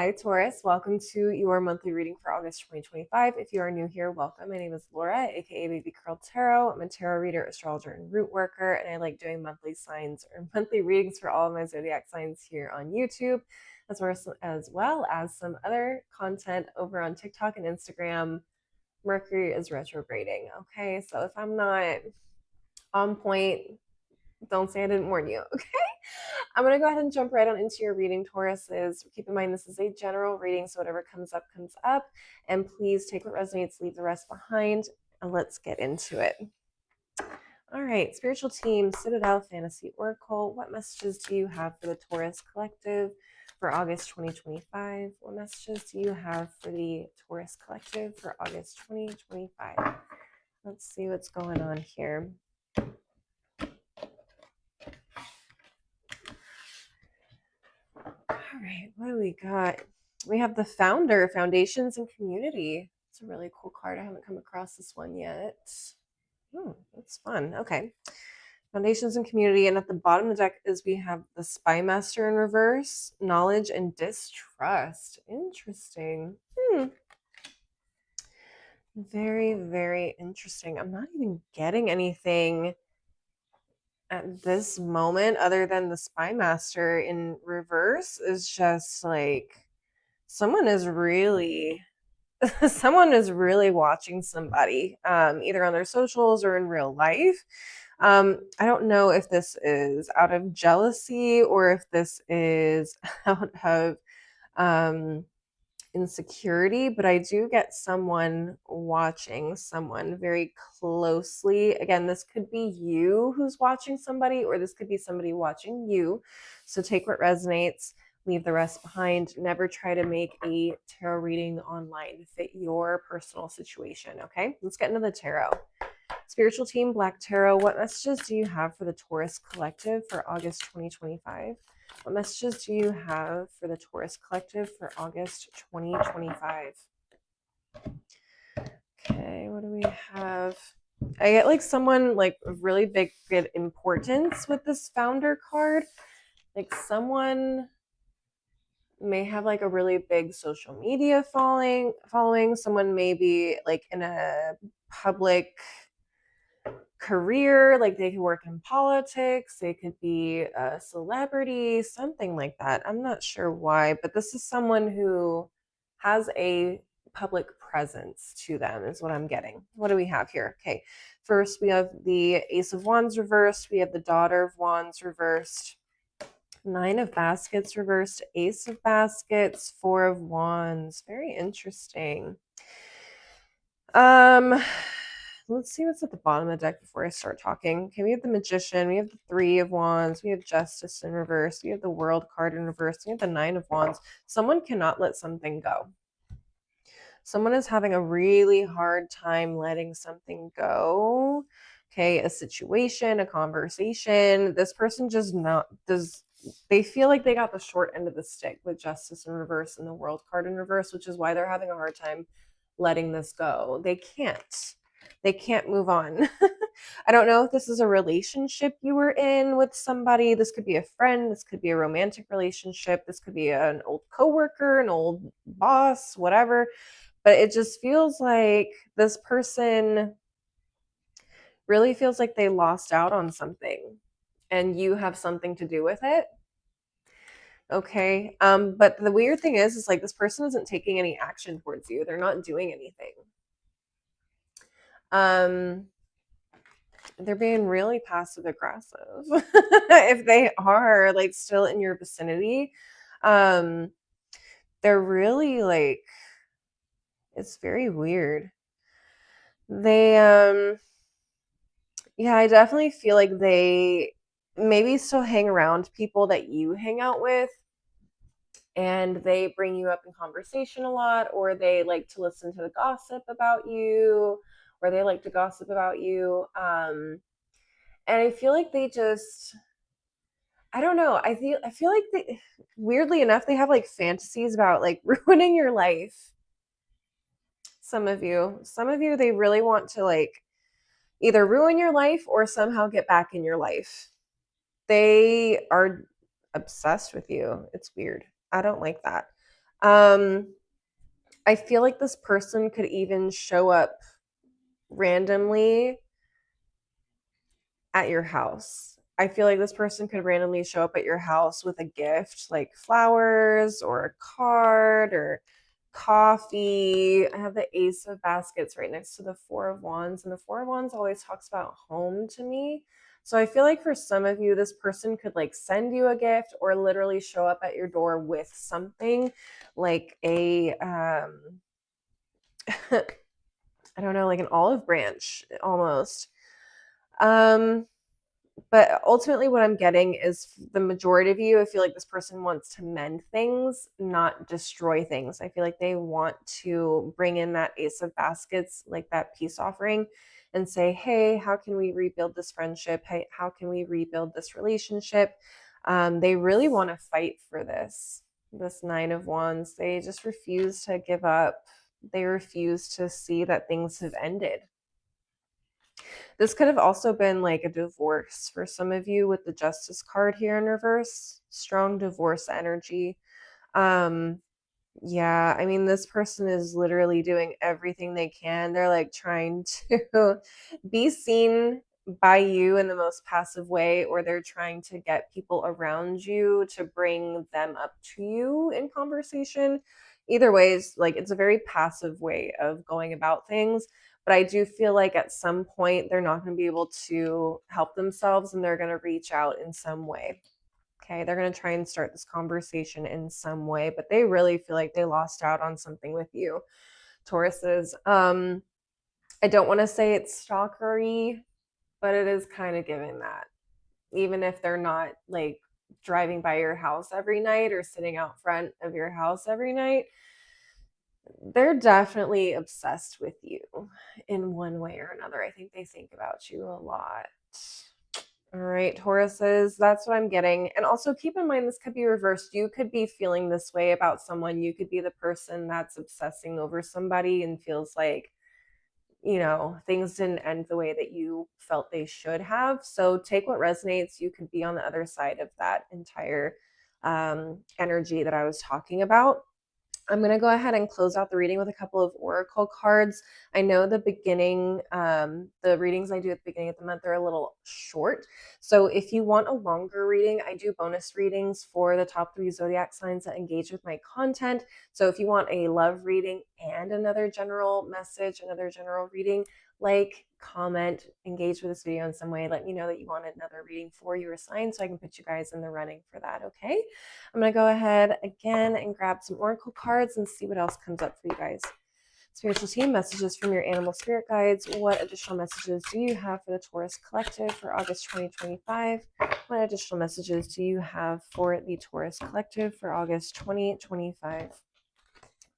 Hi, Taurus. Welcome to your monthly reading for August 2025. If you are new here, welcome. My name is Laura, aka Baby Curl Tarot. I'm a tarot reader, astrologer, and root worker, and I like doing monthly signs or monthly readings for all of my zodiac signs here on YouTube, as well as some other content over on TikTok and Instagram. Mercury is retrograding. Okay, so if I'm not on point, don't say I didn't warn you. Okay. I'm going to go ahead and jump right on into your reading, Tauruses. Keep in mind, this is a general reading, so whatever comes up, comes up. And please take what resonates, leave the rest behind, and let's get into it. All right, spiritual team, Citadel Fantasy Oracle. What messages do you have for the Taurus Collective for August 2025? What messages do you have for the Taurus Collective for August 2025? Let's see what's going on here. All right, what do we got? We have the Founder, Foundations and Community. It's a really cool card. I haven't come across this one yet. Oh, that's fun. Okay. Foundations and Community. And at the bottom of the deck is we have the Spy Master in reverse, Knowledge and Distrust. Interesting. Very, very interesting. I'm not even getting anything at this moment other than the Spy Master in reverse is just like someone is really watching somebody, either on their socials or in real life. I don't know if this is out of jealousy or if this is out of insecurity, but I do get someone watching someone very closely. Again, this could be you who's watching somebody, or this could be somebody watching you. So take what resonates, leave the rest behind. Never try to make a tarot reading online to fit your personal situation. Okay, let's get into the tarot. Spiritual team, Black Tarot, what messages do you have for the Taurus Collective for August 2025? What messages do you have for the Taurus Collective for August 2025? Okay, what do we have? I get like someone like really big importance with this Founder card. Like someone may have like a really big social media following. Someone may be like in a public career, like they could work in politics, they could be a celebrity, something like that. I'm not sure why, but this is someone who has a public presence to them is what I'm getting. What do we have here? Okay, first we have the Ace of Wands reversed, we have the Daughter of Wands reversed, Nine of Baskets reversed, Ace of Baskets, Four of Wands. Very interesting. Let's see what's at the bottom of the deck before I start talking. Okay, we have the Magician, we have the Three of Wands, we have Justice in reverse, we have the World card in reverse, we have the Nine of Wands. Someone cannot let something go. Someone is having a really hard time letting something go. Okay, a situation, a conversation. This person just they feel like they got the short end of the stick with Justice in reverse and the World card in reverse, which is why they're having a hard time letting this go. They can't move on. I don't know if this is a relationship you were in with somebody. This could be a friend. This could be a romantic relationship. This could be an old coworker, an old boss, whatever. But it just feels like this person really feels like they lost out on something and you have something to do with it. Okay. But the weird thing is like this person isn't taking any action towards you. They're not doing anything. They're being really passive aggressive if they are like still in your vicinity. They're really like, it's very weird. They yeah, I definitely feel like they maybe still hang around people that you hang out with, and they bring you up in conversation a lot, or they like to listen to the gossip about you, or they like to gossip about you. And I feel like they just, I don't know. I feel like they, weirdly enough, they have like fantasies about like ruining your life. Some of you, they really want to like either ruin your life or somehow get back in your life. They are obsessed with you. It's weird. I don't like that. I feel like this person could even show up randomly at your house. I feel like this person could randomly show up at your house with a gift, like flowers or a card or coffee. I have the Ace of Baskets right next to the Four of Wands, and the Four of Wands always talks about home to me. So I feel like for some of you, this person could like send you a gift or literally show up at your door with something like a I don't know, like an olive branch almost. Um but ultimately what I'm getting is the majority of you, I feel like this person wants to mend things, not destroy things. I feel like they want to bring in that Ace of Baskets, like that peace offering, and say, hey, how can we rebuild this friendship? Hey, how can we rebuild this relationship? They really want to fight for this Nine of Wands. They just refuse to give up. They refuse to see that things have ended. This could have also been like a divorce for some of you with the Justice card here in reverse. Strong divorce energy. Um, yeah, I mean, this person is literally doing everything they can. They're like trying to be seen by you in the most passive way, or they're trying to get people around you to bring them up to you in conversation. Either ways, like it's a very passive way of going about things. But I do feel like at some point they're not going to be able to help themselves and they're going to reach out in some way. Okay, they're going to try and start this conversation in some way, but they really feel like they lost out on something with you, Tauruses. I don't want to say it's stalkery, but it is kind of giving that. Even if they're not like driving by your house every night or sitting out front of your house every night, they're definitely obsessed with you in one way or another. I think they think about you a lot. All right, Tauruses, that's what I'm getting. And also keep in mind, this could be reversed. You could be feeling this way about someone. You could be the person that's obsessing over somebody and feels like, things didn't end the way that you felt they should have. So take what resonates. You could be on the other side of that entire energy that I was talking about. I'm going to go ahead and close out the reading with a couple of oracle cards. I know the readings I do at the beginning of the month are a little short. So if you want a longer reading, I do bonus readings for the top 3 zodiac signs that engage with my content. So if you want a love reading and another general message, another general reading, like, comment, engage with this video in some way. Let me know that you want another reading for your sign so I can put you guys in the running for that, okay? I'm going to go ahead again and grab some oracle cards and see what else comes up for you guys. Spiritual team, messages from your animal spirit guides. What additional messages do you have for the Taurus Collective for August 2025? What additional messages do you have for the Taurus Collective for August 2025?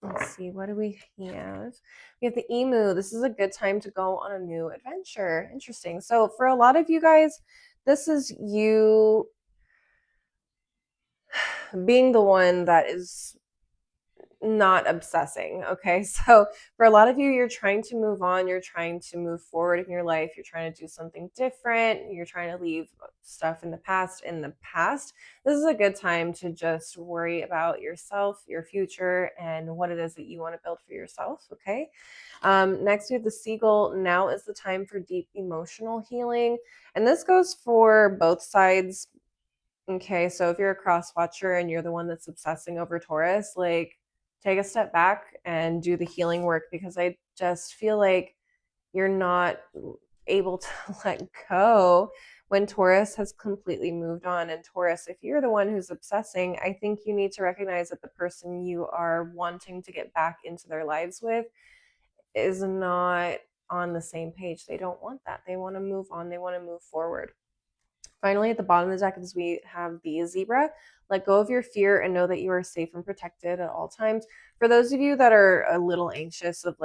Let's see, what do we have? We have the emu. This is a good time to go on a new adventure. Interesting. So for a lot of you guys, this is you being the one that is not obsessing. Okay. So for a lot of you, you're trying to move on, you're trying to move forward in your life, you're trying to do something different, you're trying to leave stuff in the past. This is a good time to just worry about yourself, your future, and what it is that you want to build for yourself. Okay. Next, we have the seagull. Now is the time for deep emotional healing. And this goes for both sides. Okay, so if you're a cross watcher and you're the one that's obsessing over Taurus, like, take a step back and do the healing work, because I just feel like you're not able to let go when Taurus has completely moved on. And Taurus, if you're the one who's obsessing, I think you need to recognize that the person you are wanting to get back into their lives with is not on the same page. They don't want that. They want to move on. They want to move forward. Finally, at the bottom of the deck is we have the zebra. Let go of your fear and know that you are safe and protected at all times. For those of you that are a little anxious of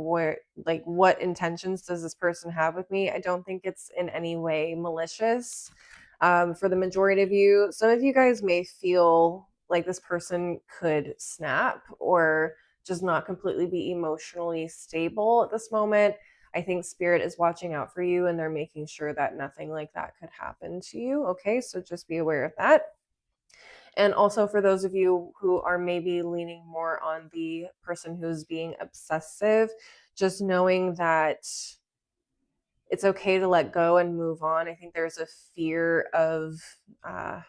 what intentions does this person have with me? I don't think it's in any way malicious. For the majority of you, some of you guys may feel like this person could snap or just not completely be emotionally stable at this moment. I think spirit is watching out for you and they're making sure that nothing like that could happen to you. Okay, so just be aware of that. And also for those of you who are maybe leaning more on the person who's being obsessive, just knowing that it's okay to let go and move on. I think there's a fear of, uh,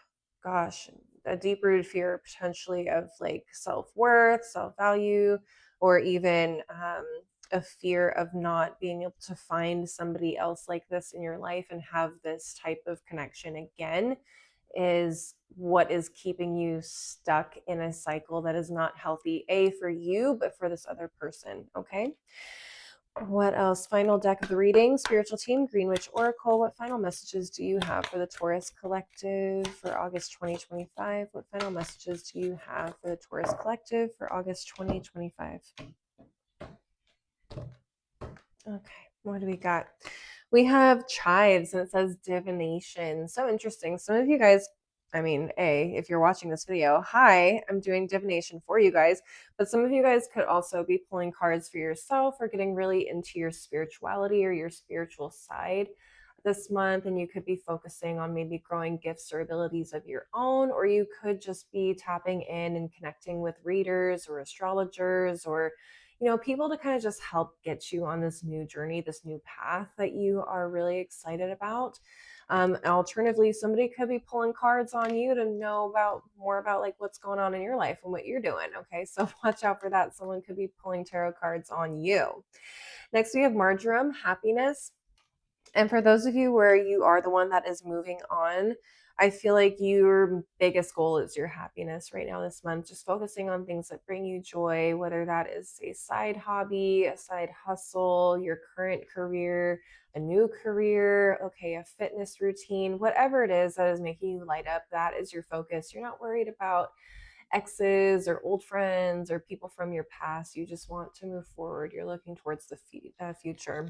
gosh, a deep rooted fear potentially of like self worth, self value, or even a fear of not being able to find somebody else like this in your life and have this type of connection again is what is keeping you stuck in a cycle that is not healthy, A, for you, but for this other person. Okay. What else? Final deck of the reading, spiritual team, Greenwich Oracle. What final messages do you have for the Taurus Collective for August 2025? What final messages do you have for the Taurus Collective for August 2025? Okay, what do we got? We have chives and it says divination. So interesting. Some of you guys, I mean, if you're watching this video, hi, I'm doing divination for you guys. But some of you guys could also be pulling cards for yourself or getting really into your spirituality or your spiritual side this month. And you could be focusing on maybe growing gifts or abilities of your own, or you could just be tapping in and connecting with readers or astrologers or people to kind of just help get you on this new journey, this new path that you are really excited about. Alternatively, somebody could be pulling cards on you to know about more about like what's going on in your life and what you're doing. Okay, so watch out for that. Someone could be pulling tarot cards on you. Next, we have marjoram, happiness. And for those of you where you are the one that is moving on, I feel like your biggest goal is your happiness right now this month, just focusing on things that bring you joy, whether that is a side hobby, a side hustle, your current career, a new career, okay, a fitness routine, whatever it is that is making you light up, that is your focus. You're not worried about exes or old friends or people from your past. You just want to move forward. You're looking towards the future.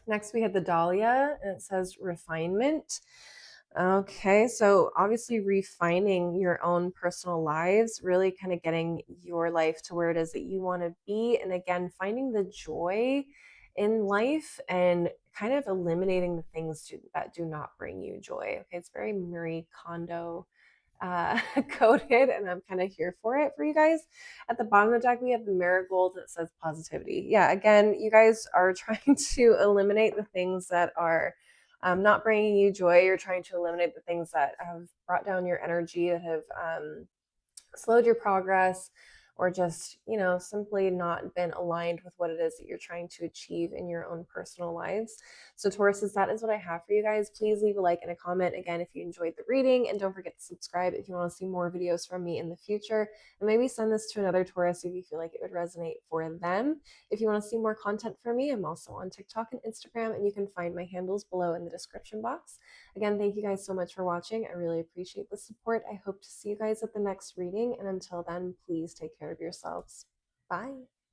Next, we have the Dahlia, and it says refinement. Okay, so obviously refining your own personal lives, really kind of getting your life to where it is that you want to be. And again, finding the joy in life and kind of eliminating the things that do not bring you joy. Okay, it's very Marie Kondo coded, and I'm kind of here for it for you guys. At the bottom of the deck, we have the marigold that says positivity. Yeah, again, you guys are trying to eliminate the things that are not bringing you joy. You're trying to eliminate the things that have brought down your energy, that have slowed your progress, or just simply not been aligned with what it is that you're trying to achieve in your own personal lives. So Tauruses, that is what I have for you guys. Please leave a like and a comment again if you enjoyed the reading, and don't forget to subscribe if you want to see more videos from me in the future, and maybe send this to another Taurus if you feel like it would resonate for them. If you want to see more content from me, I'm also on TikTok and Instagram, and you can find my handles below in the description box. Again, thank you guys so much for watching. I really appreciate the support. I hope to see you guys at the next reading. And until then, please take care of yourselves. Bye.